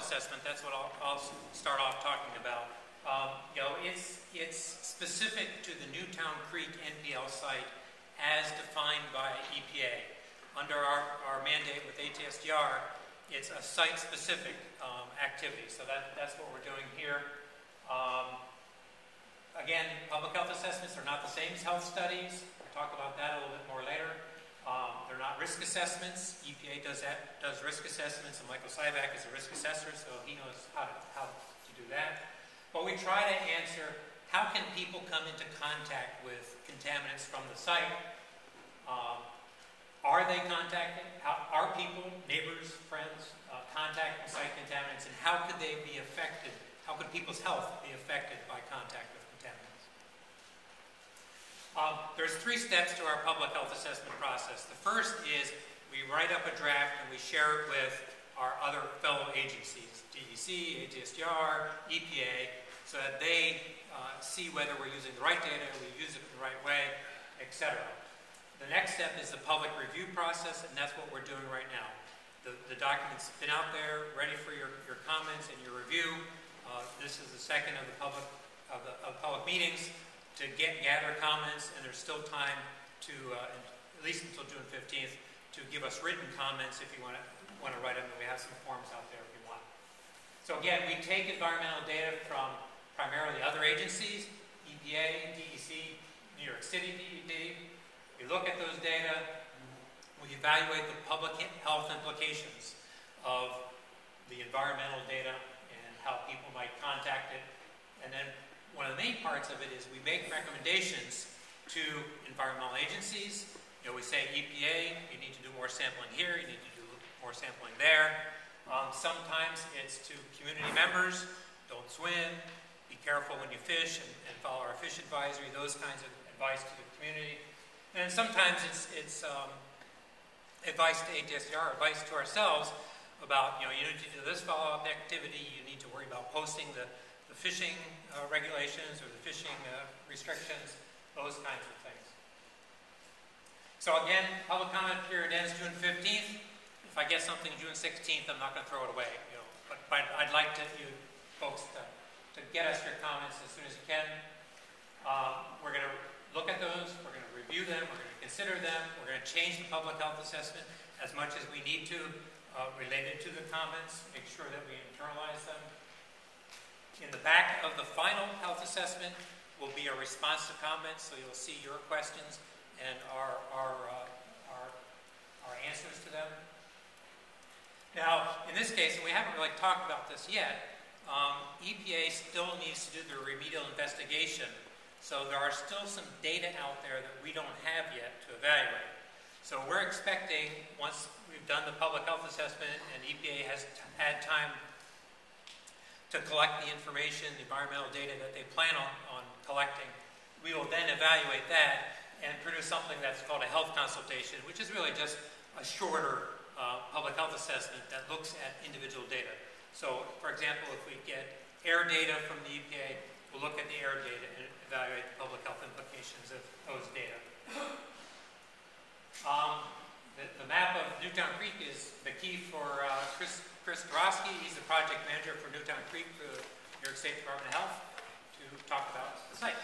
assessment, that's what I'll start off talking about. It's specific to the Newtown Creek NPL site as defined by EPA. Under our mandate with ATSDR, it's a site-specific activity, so that's what we're doing here. Again, public health assessments are not the same as health studies. We'll talk about that a little bit more later. They're not risk assessments. EPA does risk assessments, and Michael Sybak is a risk assessor, so he knows how to do that. But we try to answer, how can people come into contact with contaminants from the site? Are they contacted? Are people, neighbors, friends, contacting site contaminants, and how could they be affected? How could people's health be affected by contact with contaminants? There's 3 steps to our public health assessment process. The first is we write up a draft and we share it with our other fellow agencies, DEC, ATSDR, EPA, so that they see whether we're using the right data, we use it the right way, etc. The next step is the public review process, and that's what we're doing right now. The document's been out there, ready for your comments and your review. This is the second of the public meetings to gather comments, and there's still time to, at least until June 15th, to give us written comments if you want to write them, and we have some forms out there if you want. So again, we take environmental data from primarily other agencies, EPA, DEC, New York City DED. We look at those data, we evaluate the public health implications of the environmental data and how people might contact it. And then one of the main parts of it is we make recommendations to environmental agencies. We say, EPA, you need to do more sampling here, you need to do more sampling there. Sometimes it's to community members, don't swim, be careful when you fish, and follow our fish advisory, those kinds of advice to the community. And sometimes it's advice to ATSDR, advice to ourselves about, you need to do this follow-up activity, you need to worry about posting the fishing regulations or the fishing restrictions, those kinds of things. So again, public comment period ends June 15th. If I get something June 16th, I'm not going to throw it away. But I'd like you folks to get us your comments as soon as you can. We're going to look at those, we're going to review them, we're going to consider them, we're going to change the public health assessment as much as we need to related to the comments, make sure that we internalize them. In the back of the final health assessment will be a response to comments, so you'll see your questions and our answers to them. Now, in this case, and we haven't really talked about this yet, EPA still needs to do the remedial investigation. So there are still some data out there that we don't have yet to evaluate. So we're expecting, once we've done the public health assessment and EPA has had time to collect the information, the environmental data that they plan on collecting, we will then evaluate that and produce something that's called a health consultation, which is really just a shorter public health assessment that looks at individual data. So, for example, if we get air data from the EPA, we'll look at the air data and evaluate the public health implications of those data. The map of Newtown Creek is the key for Chris Dorosky. He's the project manager for Newtown Creek for the New York State Department of Health to talk about the site.